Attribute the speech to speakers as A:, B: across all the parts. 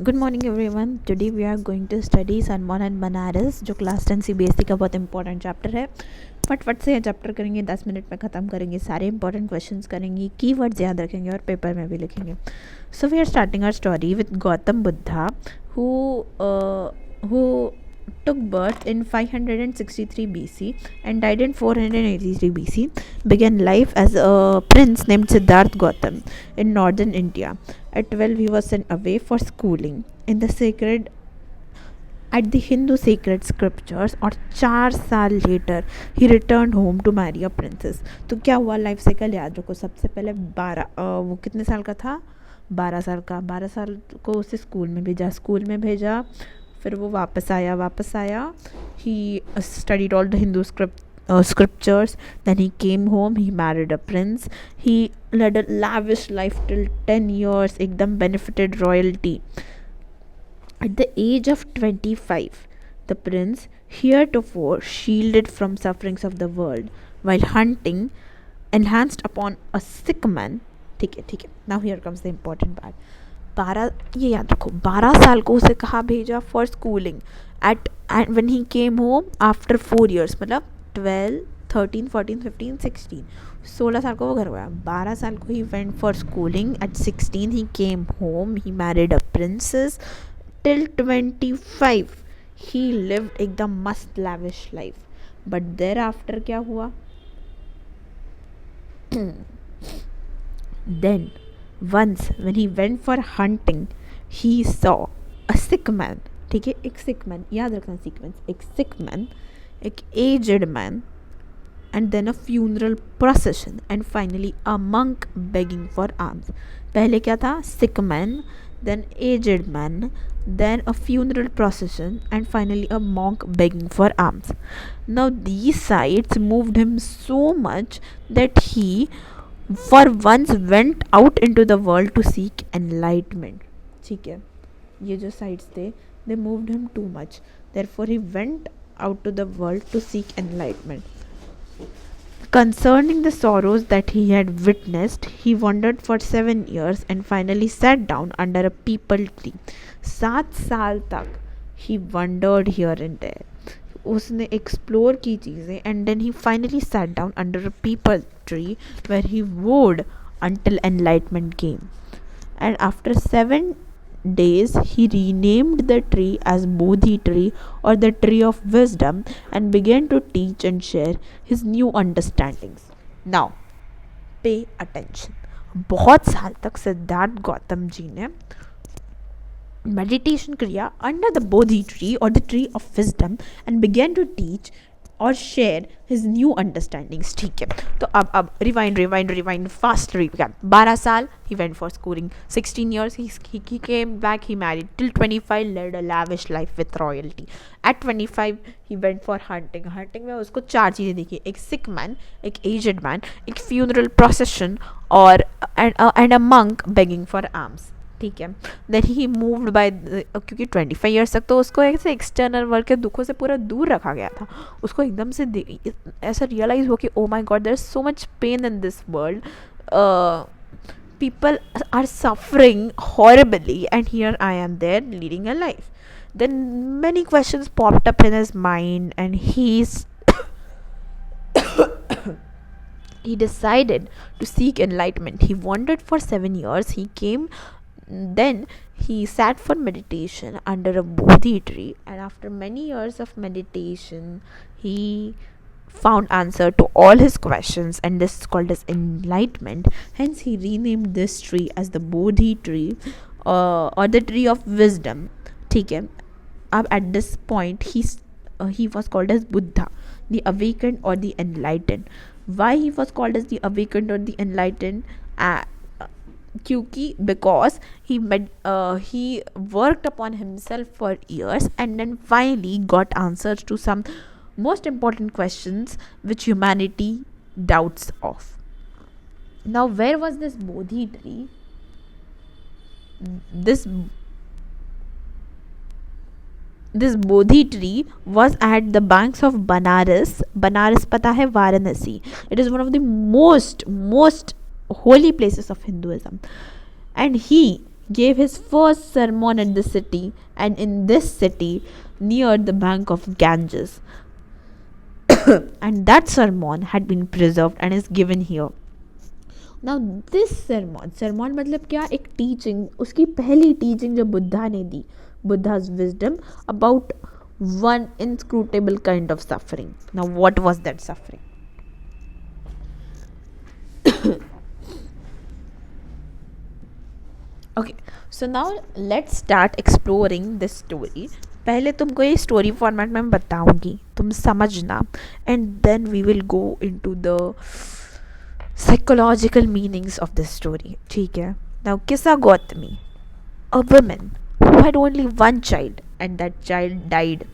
A: Good morning everyone. Today we are going to study सनमोहन and Banaras, जो class 10 CBSE का बहुत इंपॉर्टेंट चैप्टर है। फटफट से ये चैप्टर करेंगे, 10 मिनट में ख़त्म करेंगे, सारे इंपॉर्टेंट क्वेश्चंस करेंगे, कीवर्ड्स याद रखेंगे और पेपर में भी लिखेंगे। So we are starting our story with Gautam Buddha who took birth in 563 BC and died in 483 BC, began life as a prince named Siddharth Gautam in northern India. At 12, he was sent away for schooling in the sacred at the Hindu sacred scriptures, और 4 साल later ही return home to marry a princess. तो क्या हुआ, life cycle याद रखो। सबसे पहले 12 वो कितने साल का था, 12 साल का। 12 साल को उसे स्कूल में भेजा, फिर वो वापस आया। He studied all the Hindu scriptures. Then he came home, he married a prince, he led a lavish life till 10 years, एकदम benefited royalty. At the age of 25, the prince, heretofore shielded from sufferings of the world, while hunting, enhanced upon a sick man. ठीक है, now here comes the important part. 12, ये याद रखो, 12 साल को उसे कहाँ भेजा, for schooling. At and when he came home after 4 years, मतलब 12, 13, 14, 15, 16, 16 साल को वो घर गया। 12 साल को he went for schooling. At 16 he came home, he married a princess. Till 25 he lived एकदम मस्त lavish life. But there after क्या हुआ, then once when he went for hunting, he saw a sick man. ठीक है, एक sick man, याद रखना sequence. एक sick man, एक aged man, and then a funeral procession, and finally a monk begging for alms. पहले क्या था, sick man, then aged man, then a funeral procession, and finally a monk begging for alms. Now these sights moved him so much that he for once went out into the world to seek enlightenment. ठीक है, ये जो sights थे, they moved him too much, therefore he went out to the world to seek enlightenment. Concerning the sorrows that he had witnessed, he wandered for 7 years and finally sat down under a peepal tree. 7 साल तक he wandered here and there. उसने explore की चीज़ें, and then he finally sat down under a peepal tree where he vowed until enlightenment came. And after 7 days, he renamed the tree as Bodhi tree, or the tree of wisdom, and began to teach and share his new understandings. Now, pay attention. बहुत साल तक सिद्धार्थ गौतम जी ने meditation kriya under the Bodhi tree, or the tree of wisdom, and began to teach or share his new understandings. ठीक है, तो अब rewind fast recap. 12 साल he went for schooling, 16 years he came back, he married, till 25 led a lavish life with royalty. At 25 he went for hunting में उसको 4 चीज़ें दिखी, एक sick man, एक aged man, एक funeral procession, और and a monk begging for alms. ठीक है, देन ही मूव्ड बाय, क्योंकि 25 ईयर्स तक तो उसको ऐसे एक्सटर्नल वर्ल्ड के दुखों से पूरा दूर रखा गया था। उसको एकदम से ऐसा रियलाइज़ हुआ कि oh my god, there is so much pain in this world, people are suffering horribly, and here I am there leading a life. Then many questions popped up in his mind, and he decided to seek enlightenment. He wandered for 7 years. He came, then he sat for meditation under a Bodhi tree, and after many years of meditation, he found answer to all his questions, and this is called as enlightenment. Hence, he renamed this tree as the Bodhi tree, or the tree of wisdom. ठीक है, अब at this point he was called as Buddha, the awakened or the enlightened. Why he was called as the awakened or the enlightened? क्योंकि because he worked upon himself for years, and then finally got answers to some most important questions which humanity doubts of. Now, where was this Bodhi tree? This Bodhi tree was at the banks of Banaras. Banaras पता है, Varanasi. It is one of the most holy places of Hinduism. And he gave his first sermon at the city, and in this city, near the bank of Ganges. And that sermon had been preserved and is given here. Now this sermon मतलब क्या, एक teaching, उसकी पहली teaching जो बुद्धा ने दी, बुद्धा's wisdom about one inscrutable kind of suffering. Now what was that suffering? Okay, so now let's start exploring this story. पहले तुमको ये स्टोरी फॉर्मेट में बताऊंगी, तुम समझना, and then we will go into the psychological meanings of this story. ठीक है. Now Kissa Gautami, a woman who had only one child and that child died.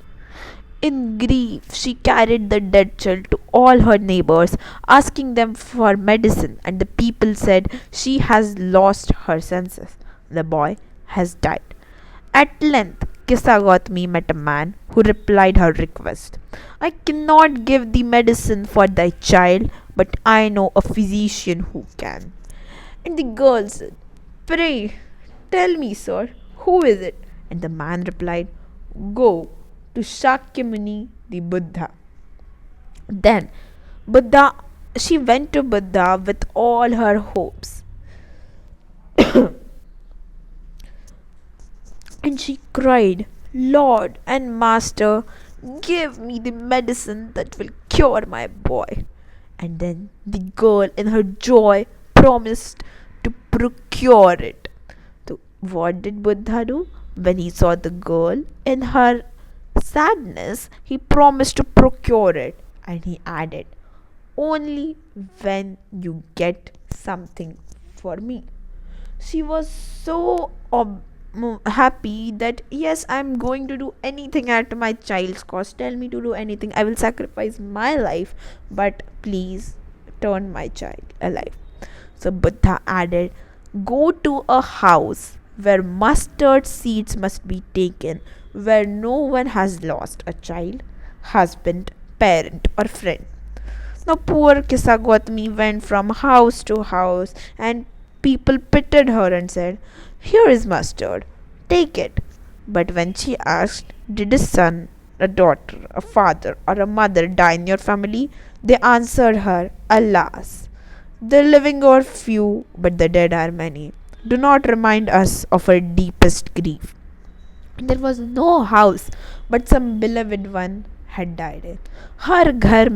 A: In grief, she carried the dead child to all her neighbors, asking them for medicine, and the people said, "She has lost her senses. The boy has died." At length, Kissa Gautami met a man who replied her request. "I cannot give the medicine for thy child, but I know a physician who can." And the girl said, "Pray, tell me, sir, who is it?" And the man replied, "Go to Shakyamuni the Buddha." Then she went to Buddha with all her hopes. And she cried, "Lord and Master, give me the medicine that will cure my boy." And then the girl, in her joy, promised to procure it. So, what did Buddha do? When he saw the girl in her sadness, he promised to procure it, and he added, "Only when you get something for me." She was so happy that, "Yes, I'm going to do anything at my child's cost. Tell me to do anything. I will sacrifice my life, but please turn my child alive." So Buddha added, "Go to a house where mustard seeds must be taken, where no one has lost a child, husband, parent, or friend." Now poor Kissa Gautami went from house to house, and people pitied her and said, "Here is mustard, take it." But when she asked, "Did a son, a daughter, a father, or a mother die in your family?" they answered her, "Alas, the living are few, but the dead are many. Do not remind us of our deepest grief." There was no house, but some beloved one had died in. हर घर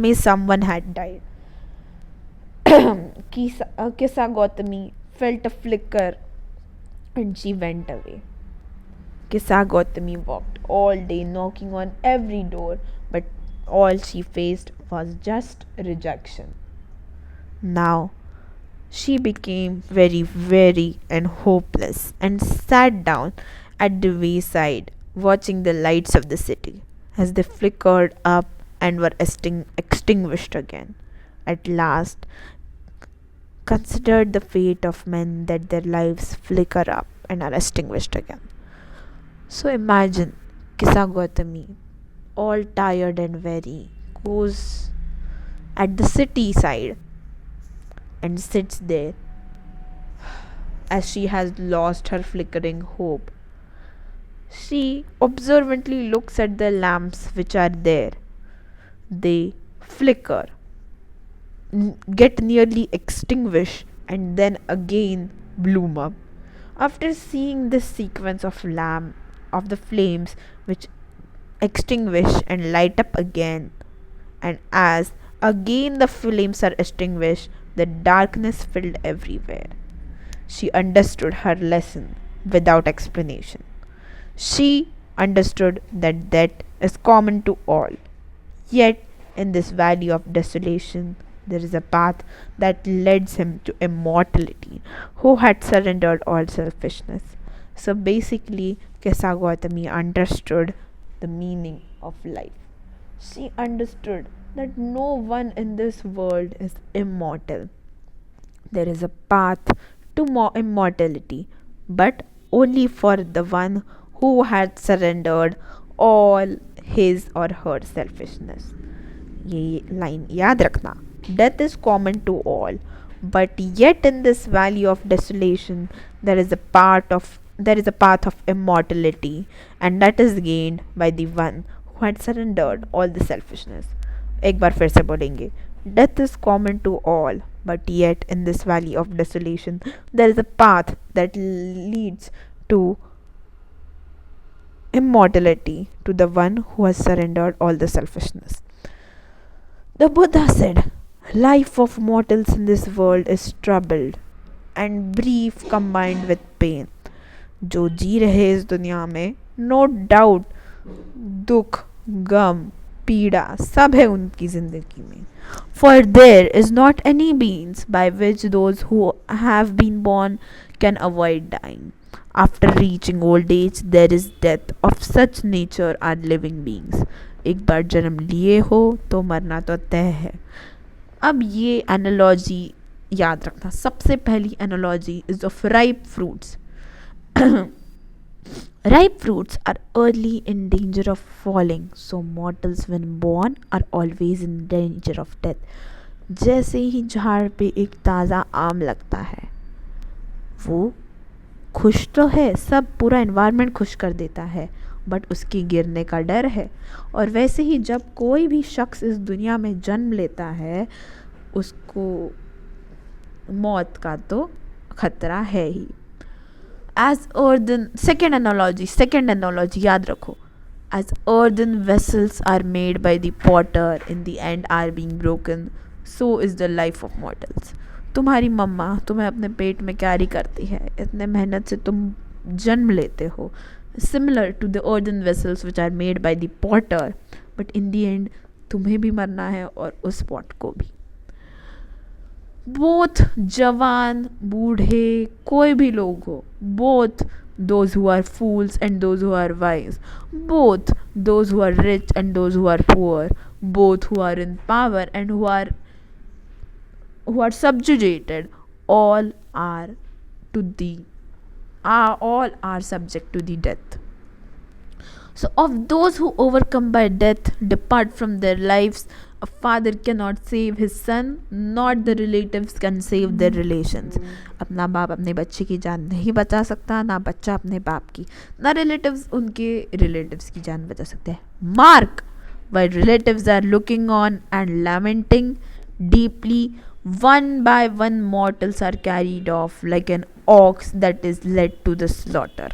A: में someone had died. Kissa Gautami felt a flicker and she went away. Kissa Gautami walked all day knocking on every door, but all she faced was just rejection. Now she became very weary and hopeless and sat down at the wayside, watching the lights of the city as they flickered up and were extinguished again. At last, considered the fate of men that their lives flicker up and are extinguished again. So imagine Kissa Gautami, all tired and weary, goes at the city side and sits there as she has lost her flickering hope. She observantly looks at the lamps which are there. They flicker, get nearly extinguished, and then again bloom up. After seeing this sequence of the flames which extinguish and light up again, and as again the flames are extinguished, the darkness filled everywhere. She understood her lesson without explanation. She understood that death is common to all. Yet, in this valley of desolation, there is a path that leads him to immortality, who had surrendered all selfishness. So basically, Kissa Gautami understood the meaning of life. She understood that no one in this world is immortal. There is a path to immortality, but only for the one who had surrendered all his or her selfishness. ये line याद रखना. Death is common to all. But yet in this valley of desolation there is a path of immortality, and that is gained by the one who had surrendered all the selfishness. एक बार फिर से बोलेंगे. Death is common to all, but yet in this valley of desolation there is a path that leads to immortality, to the one who has surrendered all the selfishness. The Buddha said, life of mortals in this world is troubled and brief combined with pain. जो जी रहे इस दुनिया में, no doubt दुख, गम, पीड़ा सब है उनकी जिंदगी में. For there is not any means by which those who have been born can avoid dying. After reaching old age, there is death. Of such nature are living beings. एक बार जन्म लिए हो तो मरना तो तय है. अब ये एनालॉजी याद रखना. सबसे पहली analogy is of ripe fruits. Ripe fruits are early in danger of falling, so mortals when born are always in danger of death. जैसे ही झाड़ पे एक ताज़ा आम लगता है, वो खुश तो है, सब पूरा एनवायरनमेंट खुश कर देता है, बट उसके गिरने का डर है. और वैसे ही जब कोई भी शख्स इस दुनिया में जन्म लेता है, उसको मौत का तो खतरा है ही. As earthen, second analogy याद रखो. As earthen vessels are made by the potter, in the end are being broken, so is the life of mortals. तुम्हारी मम्मा तुम्हें अपने पेट में कैरी करती है, इतने मेहनत से तुम जन्म लेते हो. Similar to the earthen vessels which are made by the potter, but in the end तुम्हें भी मरना है और उस पॉट को भी. बोथ जवान बूढ़े कोई भी लोग हो, both those who are fools and those who are wise, both those who are rich and those who are poor, both who are in power and who are subjugated, all are subject to the death. So of those who overcome by death depart from their lives, a father cannot save his son, not the relatives can save their relations. अपना बाप अपने बच्चे की जान नहीं बचा सकता, ना बच्चा अपने बाप की, ना रिलेटिव्स उनके रिलेटिव्स की जान बचा सकते हैं. Mark, while relatives are looking on and lamenting deeply, one by one mortals are carried off like an ox that is led to the slaughter.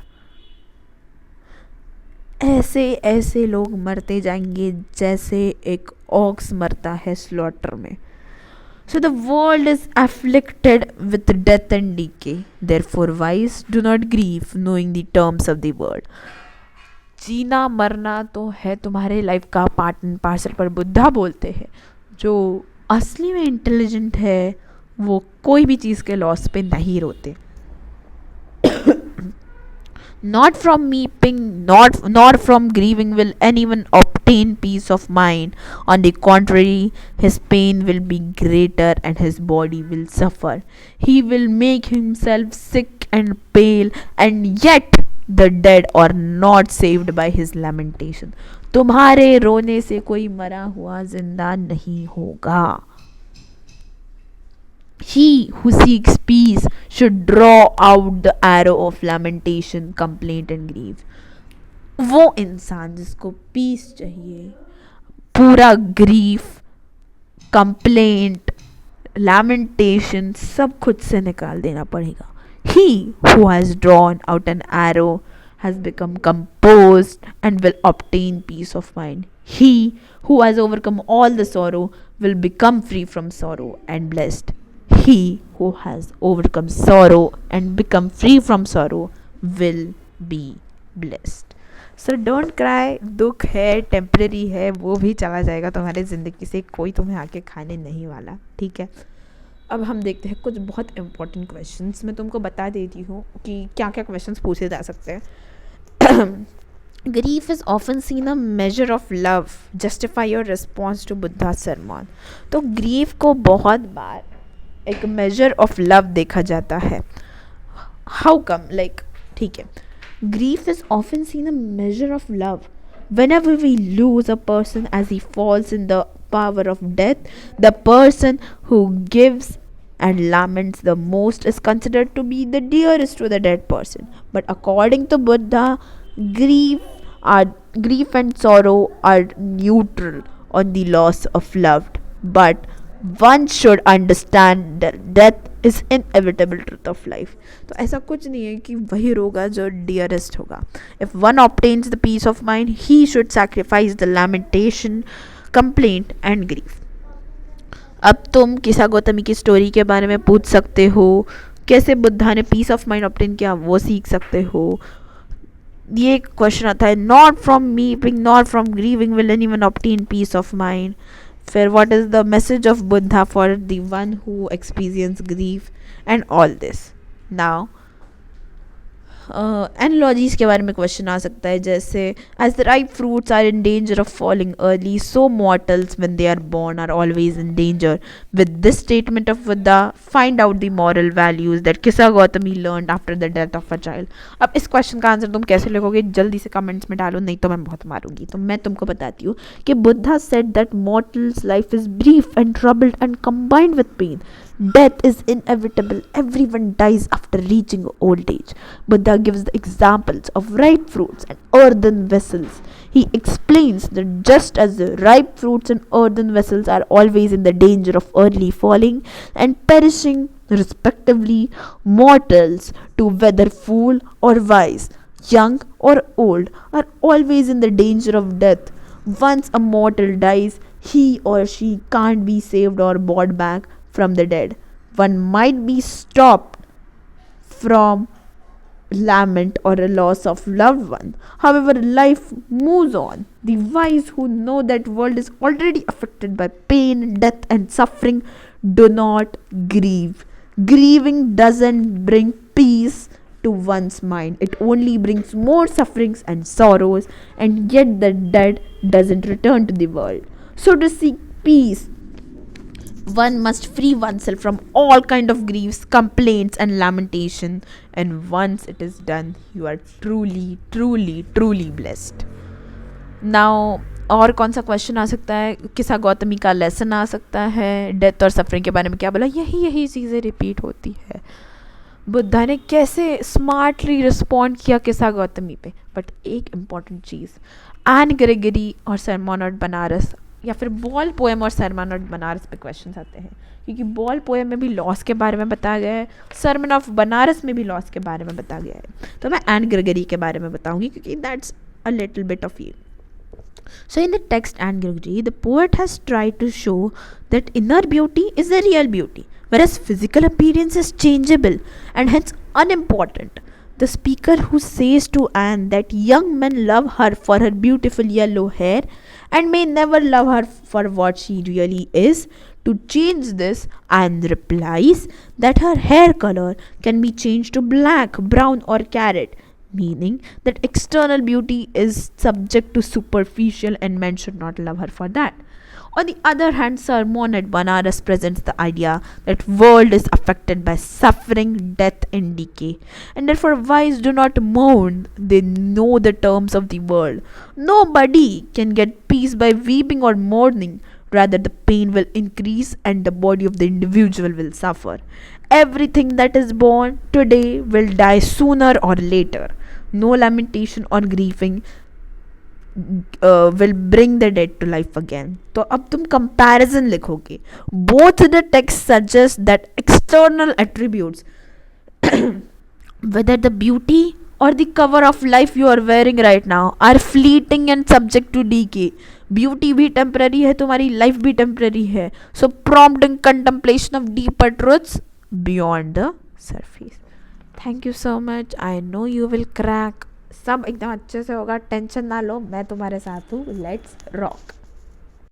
A: ऐसे ऐसे लोग मरते जाएंगे जैसे एक ऑक्स मरता है स्लॉटर में. So the world is afflicted with death and decay. Therefore wise do not grieve, knowing the terms of the word. जीना मरना तो है तुम्हारे लाइफ का पार्ट एंड पार्सल, पर बुद्धा बोलते हैं जो असली में इंटेलिजेंट है वो कोई भी चीज़ के लॉस पे नहीं रोते. Not from weeping, nor from grieving will anyone obtain peace of mind. On the contrary, his pain will be greater and his body will suffer. He will make himself sick and pale, and yet the dead are not saved by his lamentation. तुम्हारे रोने से कोई मरा हुआ जिंदा नहीं होगा. He who seeks peace should draw out the arrow of lamentation, complaint and grief. वो इंसान जिसको पीस चाहिए, पूरा ग्रीफ, कंप्लेंट, लैमेंटेशन सब खुद से निकाल देना पड़ेगा. He who has drawn out an arrow has become composed and will obtain peace of mind. He who has overcome all the sorrow will become free from sorrow and blessed. He who has overcome sorrow and become free from sorrow will be blessed. So don't cry. दुख है, temporary है, वो भी चला जाएगा तुम्हारे ज़िंदगी से, कोई तुम्हें आके खाने नहीं वाला. ठीक है, अब हम देखते हैं कुछ बहुत इंपॉर्टेंट क्वेश्चंस. मैं तुमको बता देती हूँ कि क्या क्या क्वेश्चंस पूछे जा सकते हैं. Grief is often seen a measure of love. Justify your response to Buddha's sermon. तो grief को बहुत बार एक मेजर ऑफ लव देखा जाता है. हाउ कम, लाइक ठीक है, grief is often seen a measure of love. Whenever we lose a person as he falls in the power of death, the person who gives and laments the most is considered to be the dearest to the dead person. But according to Buddha, grief are grief and sorrow are neutral on the loss of loved. But one should understand that death is inevitable truth of life. तो ऐसा कुछ नहीं है कि वही होगा जो dearest होगा. If one obtains the peace of mind, he should sacrifice the lamentation, complaint and grief. अब तुम किसा गौतमी की स्टोरी के बारे में पूछ सकते हो, कैसे बुद्धा ने पीस ऑफ माइंड ऑब्टेन किया वो सीख सकते हो. ये क्वेश्चन आता है, not from weeping not from grieving will anyone obtain peace of mind. फिर what is the message of Buddha for the one who experience grief and all this. Now analogies के बारे में क्वेश्चन आ सकता है, जैसे as the ripe fruits are in danger of falling early, so mortals when they are born are always in danger. With this statement of Buddha find out the moral values that किसा Gautami learned after the death of a child. अब इस question का answer तुम कैसे लिखोगे, जल्दी से comments में डालो, नहीं तो मैं बहुत मारूंगी. तो मैं तुमको बताती हूँ कि Buddha said that mortals life is brief and troubled and combined with pain. Death is inevitable. Everyone dies after reaching old age. Buddha gives the examples of ripe fruits and earthen vessels. He explains that just as the ripe fruits and earthen vessels are always in the danger of early falling and perishing respectively, mortals, to whether fool or wise, young or old, are always in the danger of death. Once a mortal dies, he or she can't be saved or brought back from the dead. One might be stopped from lament or a loss of loved one. However, life moves on. The wise who know that world is already affected by pain, death and suffering do not grieve. Grieving doesn't bring peace to one's mind. It only brings more sufferings and sorrows, and yet the dead doesn't return to the world. So to seek peace, one must free oneself from all kind of griefs, complaints and lamentation, and once it is done, you are truly blessed. Now और कौन सा question आ सकता है, किसा गौतमी का lesson आ सकता है, डेथ और सफरिंग के बारे में क्या बोला, यही चीज़ें रिपीट होती है. बुद्धा ने कैसे स्मार्टली रिस्पॉन्ड किया किसा गौतमी पे. बट एक इम्पॉर्टेंट चीज़, एन ग्रेगरी और सरमन ऑफ बनारस या फिर बॉल पोएम और सरमन ऑफ बनारस पे क्वेश्चन आते हैं, क्योंकि बॉल पोएम में भी लॉस के बारे में बताया गया है, सरमन ऑफ बनारस में भी लॉस के बारे में बताया गया है. तो मैं एन ग्रेगरी के बारे में बताऊंगी क्योंकि that's a little bit of you. So in the text Anne Gregory, the poet has tried to show that inner beauty is the real beauty, whereas physical appearance is changeable and hence unimportant. The speaker who says to Anne that young men love her for her beautiful yellow hair and may never love her for what she really is, to change this, Anne replies that her hair color can be changed to black, brown or carrot, meaning that external beauty is subject to superficial and men should not love her for that. On the other hand, Sermon at Banaras presents the idea that world is affected by suffering, death and decay, and therefore wise do not mourn, they know the terms of the world. Nobody can get peace by weeping or mourning, rather the pain will increase and the body of the individual will suffer. Everything that is born today will die sooner or later. No lamentation or grieving will bring the dead to life again. तो अब तुम comparison लिखोगे. Both the texts suggest that external attributes, whether the beauty or the cover of life you are wearing right now, are fleeting and subject to decay. Beauty भी temporary है, तुम्हारी life भी temporary है. So prompting contemplation of deeper truths beyond the surface. Thank you so much. I know you will crack. सब एकदम अच्छे से होगा, टेंशन ना लो, मैं तुम्हारे साथ हूँ. Let's rock.